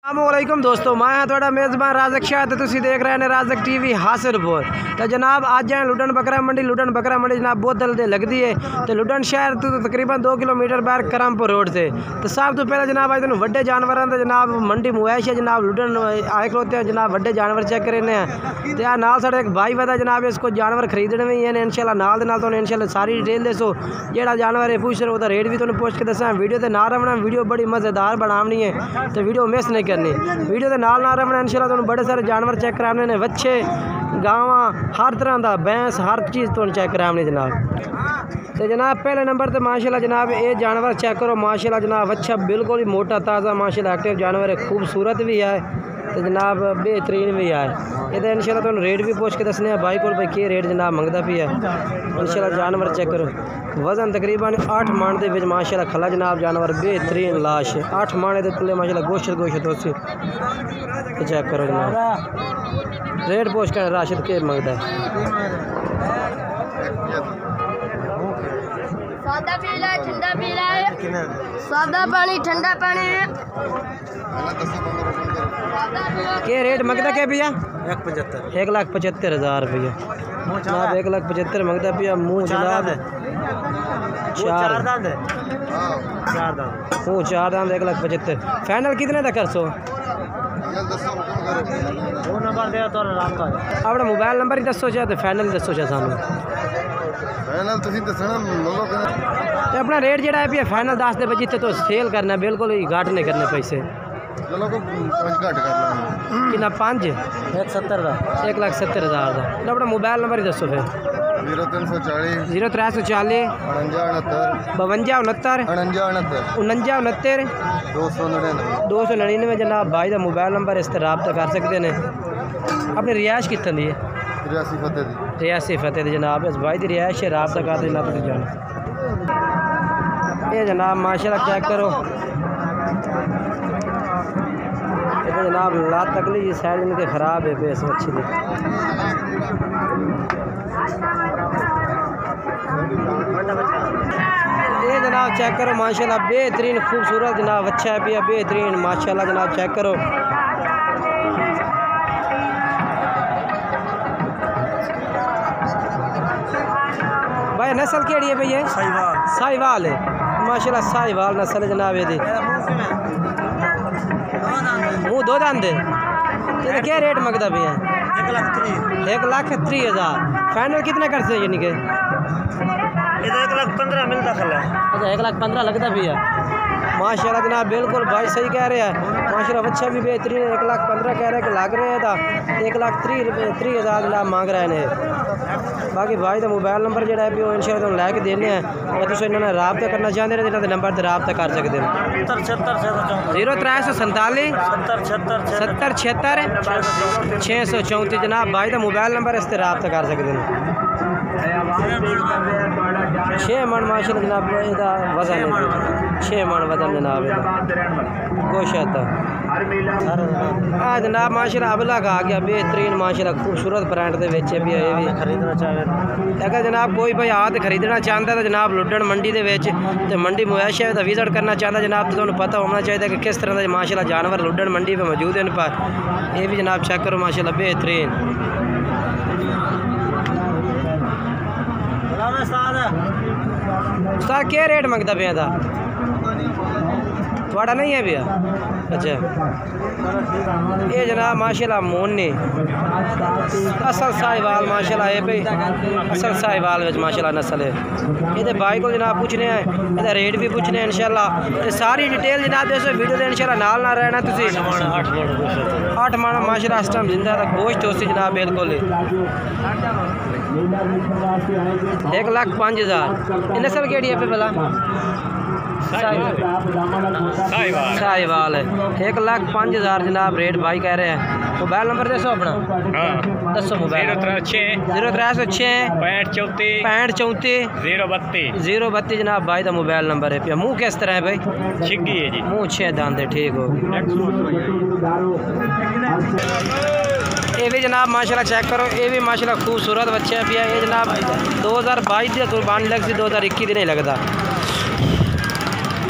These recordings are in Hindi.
अस्सलामुअलैकुम दोस्तों, मैं थोड़ा मेज़बान राजक शाह तो तुसी देख रहे हैं राजक टीवी हासिलपुर। तो जनाब आज जाए लुडन बकरा मंडी जनाब बहुत दलदे लगती है। तो लुडन शहर तो तकरीबन 2 किलोमीटर बाहर करमपुर रोड से। तो सब तो पहले जनाब आज वड्डे जानवर तो जनाब मंडी मुआश है जनाब लुडन आए खलोते हैं जनाब वड्डे जानवर चेक करने हैं। तो यार नाल साढ़े एक भाई वह जनाब इसको जानवर खरीदने में ही है इंशाल्लाह नाल दे नाल तो इंशाल्लाह सारी डिटेल दसो जेड़ा जानवर है पूछ रहे रेट भी तुहानू पूछ के दसा। वीडियो तो ना रवना, वीडियो बड़ी मज़ेदार बनानी है तो वीडियो मिस नहीं करनी, वीडियो के नाल ना रवना। इंशाल्लाह तुहानू बड़े सारे जानवर चेक कराने ने, बच्चे गावां हर तरह का भैंस हर चीज़ तुहानू चेक कराने जनाब। तो जनाब पहले नंबर पर माशाल्लाह जनाब ये जानवर चेक करो माशाल्लाह जनाब अच्छा बिल्कुल ही मोटा ताज़ा माशाल्लाह एक्टिव जानवर है, खूबसूरत भी है तो जनाब बेहतरीन भी है। ये इंशाल्लाह तुहानू रेट भी पूछ के दसने हैं भाई को भाई क्या रेट जनाब मंगता भी है। इंशाल्लाह जानवर चेक करो, वजन तकरीबन 8 मन के माशाल्लाह खला जनाब जानवर बेहतरीन लाश 8 मन के थले माशाल्लाह गोश्त उसी चेक करो जनाब। रेट पूछ कर राशिद के मंगता है। सादा पीला है, ठंडा पीला है, सादा पानी ठंडा पानी है। क्या रेट मंगता क्या भैया? 1,75,000 रुपया जनाब। 1,75,000 मंगता भैया। मुँह जनाब चार दांत 1,75,000 फाइनल कितने तक कर सो? अपना मोबाइल नंबर ही दसो चाहे तो फाइनल दसो चाहे सामने अपना रेट जरा है फाइनल दस दे जितने तो सेल करना बिल्कुल ही घट नहीं करने पैसे। चलो कितना 5 1,70,000 का अपना मोबाइल नंबर ही दसो फिर 0340 0340 52 69 299 जनाब भाई का मोबाइल नंबर इस तरह रब्ता कर सकते हैं। अपनी रिहाइश कितने दी है? रियासी फतेह जनाब इस भाई की रिहाइश है रब्ता कर देना जाना। ये जनाब माशाल्लाह चेक करो ये जनाब लात तकली जी साइड इनके ख़राब है बेस अच्छी थी। ये जनाब चेक करो माशाल्लाह बेहतरीन खूबसूरत जनाब अच्छा है भैया बेहतरीन माशाल्लाह जनाब चेक करो। भाई नस्ल केड़ी है भैया? साहिवाल है माशाल्लाह साहिवाल नस्ल है जनाब। ये मुँह 2 दांत है। क्या रेट मंगता भैया? 1,30,000 फाइनल कितना कर से यानी कि 1,15,000 मिलता खला। अच्छा 1,15,000 लगता भैया माशाल्लाह जनाब बिल्कुल भाई सही कह रहे हैं माशाल्लाह बच्चा भी बेहतरीन है। 1,15,000 कह रहे हैं कि लग रहे था 1,30,000 जनाब मांग रहे हैं। बाकी भाई का मोबाइल नंबर जो है वो इंशाल्लाह तुम लैके देने हैं अगर तुम इन्होंने रब्ता करना चाहते हैं तो नंबर पर रब्ता कर सकते हैं 0347 70 76 634 जनाब भाई का मोबाइल नंबर इस पर रब्ता कर सकते हैं। 6 मन माशाल्लाह जनाब इसका वजन है 6 मन वजन जनाब गोश्त जनाब माशाल्लाह अबला का आ गया बेहतरीन माशाल्लाह खूबसूरत ब्रांड के बेचे भी है भी खरीदना चाहे अगर जनाब कोई भाई आ खरीदना चाहता है तो जनाब लुडन मंडी के मंडी मुआश है तो विजिट करना चाहता जनाब तो तुम्हें पता होना चाहिए कि किस तरह के माशाल्लाह जानवर लुडन मंडी में मौजूद हैं पर ये भी जनाब चेक करो माशाल्लाह बेहतरीन। सर क्या रेट मंगता भैया था? थोड़ा नहीं है भैया? अच्छा ये जनाब माशाल्लाह मोनी असल साहिवाल माशाल्लाह है भाई असल साहिवाल माशाल्लाह नस्ल है। ये भाई को जनाब पूछने हैं ये रेट भी पूछने हैं इंशाल्लाह ये सारी डिटेल जनाब दसो वीडियो में इंशाल्लाह नाल ना रहना तुसी 8 मन माशाल्लाह इस टाइम जिंदा तक गोश्त होती जनाब बिल्कुल 1,05,000 नस्ल केड़ी है भला? साहिवाल है 1,05,000 जनाब रेट भाई कह रहे हैं। मोबाइल नंबर दसो अपना दसो मोबाइल 0306 6534 032 जनाब भाई का मोबाइल नंबर है। पिया मुँह किस तरह है भाई? छिग्गी है जी मुँह 6 दांत है ठीक हो। ये भी जनाब माशाल्लाह चेक करो ये भी माशाल्लाह खूबसूरत बच्चा है भैया। ये जनाब 2022 की कुर्बानी लग सी 2021 की नहीं लगता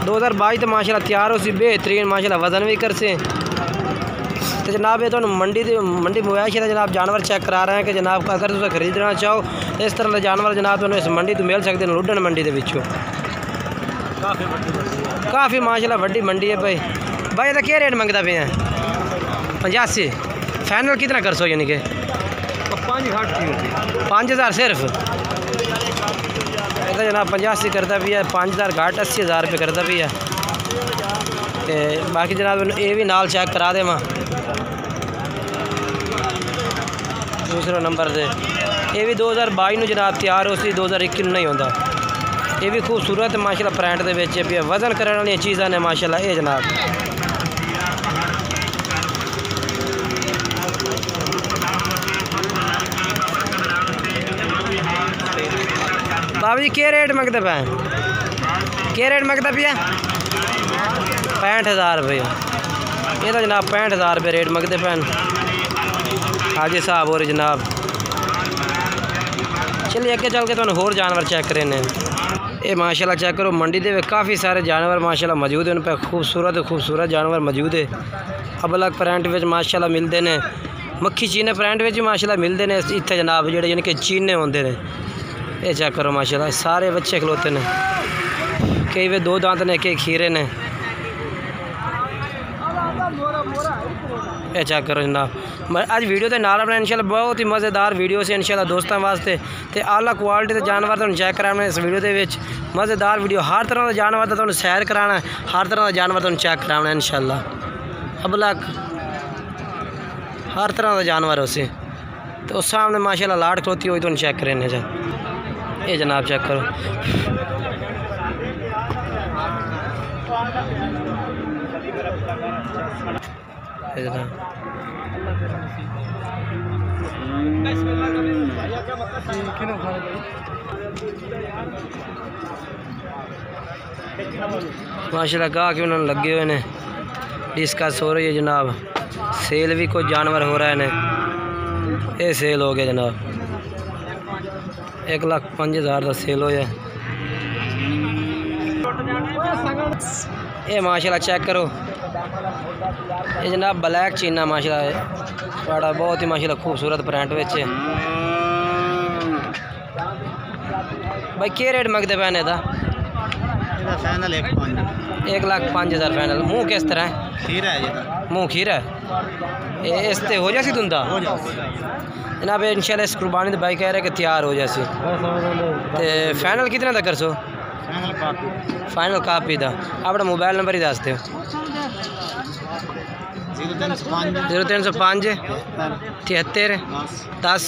2022 तो माशाल्लाह तैयार हो सी बेहतरीन माशाल्लाह वजन भी कर से। तो जनाब ये तो मंडी मुआशी का जनाब जानवर चेक करा रहे हैं कि जनाब अगर तुम खरीदना चाहो तो इस तरह के जानवर जनाब तुम्हें इस मंडी तो मिल सकते हैं लुडन मंडी के विचों। काफ़ी माशाल्लाह वड्डी मंडी है भाई। भाई ये क्या रेट मंगता पे हैं? 85 फाइनल कितना कर सो यानी कि 5000 सिर्फ तो जनाब 85 करता भी है 5000 घाट 80,000 रुपये करता भी है। ते बाकी जनाब ये भी नाल चेक करा दे मां दूसरे नंबर से ये भी 2022 में जनाब तैयार हो सी 2021 नहीं होता। ये भी खूबसूरत माशाल्लाह प्रिंट दे विच भी वजन करने वाली चीज़ां ने माशाल्लाह ये जनाब। बाबू जी क्या रेट मंगते पे? क्या रेट मंगता पिया? 65,000 रुपये। ये तो जनाब 65,000 रुपये रेट मंगते पे हाजी साहब और जनाब। चलिए अगे चल के तो होर जानवर चेक करें ने। ये माशाल्लाह चेक करो मंडी दे काफ़ी सारे जानवर माशाल्लाह मौजूद हैं। उन पर खूबसूरत जानवर मौजूद है। अलग प्रिंट में माशाल्लाह मिलते हैं। मक्खी चीने प्रिंट में माशाल्लाह मिलते हैं इतने जनाब जोड़े यानी कि चीने होंगे ने। ये चेक करो माशाल्लाह सारे बच्चे खलोते हैं। कई वे 2 दांत ने कई खीरे ने। ये चेक करो जनाब। आज वीडियो के नाल अपना इंशाल्लाह बहुत ही मज़ेदार वीडियो से इंशाल्लाह दोस्तों वास्ते तो आला क्वालिटी के जानवर तुहानू चेक कराना इस वीडियो के मज़ेदार वीडियो। हर तरह का जानवर का तुहानू सैर कराना हर तरह का जानवर तुहानू चेक कराना इंशाल्लाह। अबलक हर तरह का जानवर उसे तो उस सामने माशाल्लाह लाट खलोती हुई तुहानू चेक करें जा। ये जनाब चेक करो ये जनाब माशाल्लाह गाह के उन्होंने लगे हुए ने। डिस्कस हो रही है जनाब। सेल भी कुछ जानवर हो रहा है ने। ये सेल हो गया जनाब 1,05,000 का सेल हो जाए। ये माशाल्लाह चेक करो ये जनाब ब्लैक चीना माशाल्लाह बड़ा बहुत ही माशाल्लाह खूबसूरत प्रिंट विच है। भाई क्या रेट मंगते पे ने? Final 1,05,000 final. मुँह किस तरह है? खीरा है मुँह खीरा है। इस ते हो जासी धुंदा जनाब इंशाल्लाह इस कुर्बानी तो भाई कह रहे कि तैयार हो जासी। तो फाइनल कितने तक कर सो? फाइनल कापी का अपना मोबाइल नंबर ही दस दो। 0305 73 10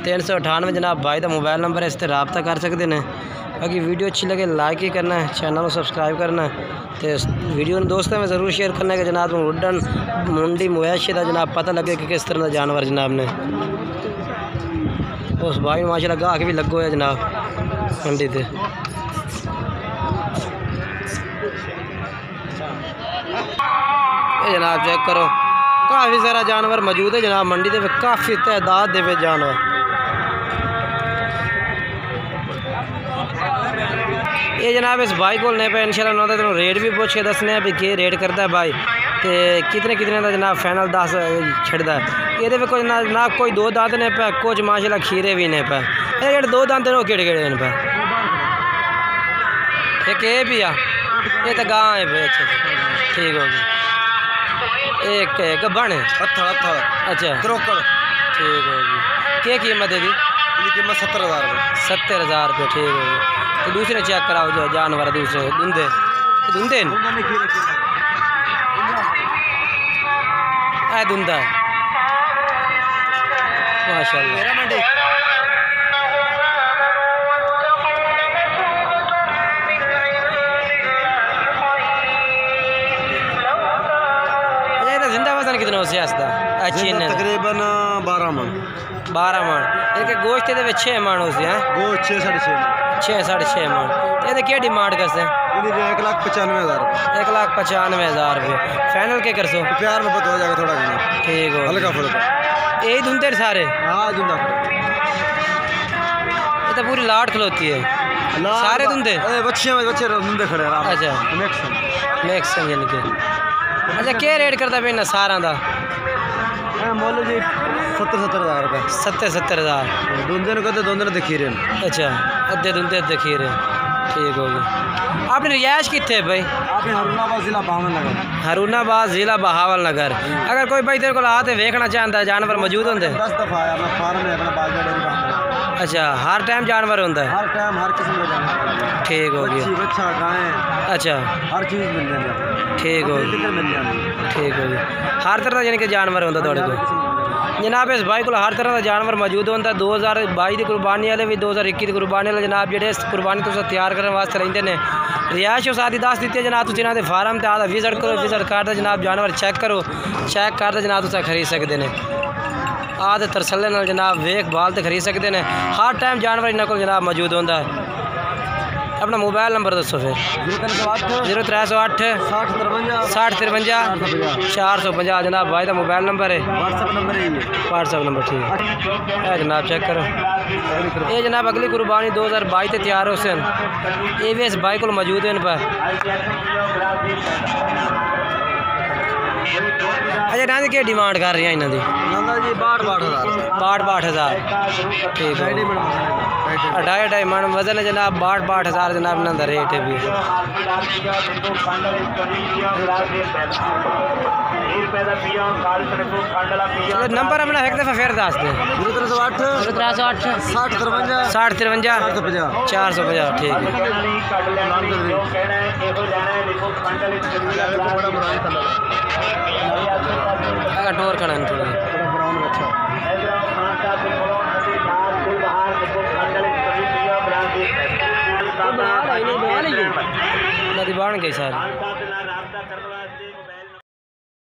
398 जनाब भाई का मोबाइल नंबर है। इस पर रबता कर सकते हैं। बाकी वीडियो अच्छी लगे लाइक ही करना है चैनल को सब्सक्राइब करना है तो वीडियो दोस्तों में ज़रूर शेयर करना है कि जनाब लुडन मंडी मुआशी का जनाब पता लगे कि किस तरह का जानवर जनाब ने। उस भाई माशाल्लाह गाहक भी लगो है जनाब मंडी से। जनाब चेक करो काफ़ी सारा जानवर मौजूद है जनाब मंडी में काफ़ी तादाद दे जानवर। ये जनाब इस भाई को नहीं पे इंशाल्लाह उन्होंने तो रेट भी पूछ के दसने भी कि रेट करता है भाई तो कितने का जनाब फाइनल 10 छड़ता है। ये कोई जनाब कोई 2 दांत ने पे कुछ माशाल्लाह खीरे भी नहीं पे। ये 2 दांत ने केड़े केड़े पे एक ये भी आ ये तो गाँ है भाई। अच्छा ठीक हो गया। एक गब्बन है अच्छा क्रोकड़ ठीक हो गई। क्या कीमत है दी? कीमत 70,000 रुपये। 70,000 रुपये ठीक हो गई। तो दूसरे चेक कराओ जो जानवर दूसरे धुंधे धुंधे धुंधा माशाल्लाह। जिंदा वजन कितना हो सियासता अच्छी तकरीबन 12 मन। 12 मन इनके गोश्त के 6 मन हो सी हैं गोश्त 6 साढ़े 6 मन। ये क्या डिमांड करते हैं? 1,95,000 रुपये। 1,95,000 रुपये फाइनल के कर सो? प्यार में पता हो जाएगा थोड़ा ठीक हो हल्का फुल्का। यही धुंधे सारे? हाँ धुंधा। ये तो पूरी लाट खलोती है। सारे धुंधे बच्चे धुंधे खड़े हैं। अच्छा नेक्स्ट यानी कि अच्छा क्या रेट करता पे ना सारा दा मोल जी 70,000 रुपये 70,000 धुंधे ने कहते धुंधे दिखी रहे। अच्छा अद्धे धुंधे अद्धे खीरे ठीक हो गई। आपने रिहायश कितने है भाई? आपने हरूनाबाद जिला बहावल नगर। हरूनाबाद जिला बहावल नगर। अगर कोई भाई तेरे को आते देखना चाहता है जानवर मौजूद होंगे? 10 दफ़ा आया मैं फार्म में अपना बाल डेयरी का। अच्छा हर टाइम जानवर होता है? हर टाइम हर किस्म का जानवर ठीक हो गया। बच्चा गाय अच्छा हर चीज़ मिल जाती है। ठीक हो गई मिल जाती ठीक हो गया। हर तरह का यानी कि जानवर होता थोड़े को जनाब इस भाई को हर तरह का जानवर मौजूद होता। 2022 की कुर्बानी वाले भी 2021 की कुर्बानी वाले जनाब जेडे कुर्बानी तुम तैयार करने वास्ते रहते हैं। रिहायश और साथ ही दस दी है जनाब तुम इन्होंने फार्म से आता विजिट करो विजिट करते जनाब जानवर चेक करो चेक करते जनाब तुम खरीद सकते हैं। आदे तरसले नाल जनाब वेख भाल तो खरीद सकते हैं। हर टाइम जानवर इन्होंने को जनाब मौजूद होता है। अपना मोबाइल नंबर दसो फिर। 0308 60 53 450 जनाब भाई का मोबाइल नंबर है। व्हाट्सअप नंबर ठीक है जनाब चेक करो। ये जनाब अगली कुर्बानी 2022 से तैयार हो सन ये भी इस भाई को मौजूद है इन पर। अच्छा ना क्या डिमांड कर रही है इन्हों की? जी 62,000 ठीक है 2.5 मन वजन है जनाब 62,000 जनाब इन्हों का रेट है भी। नंबर अपना एक दफ़ा फिर दस दें। 0308 60 53 450 ठीक है। टोर खड़ा थोड़ा बन गई सर।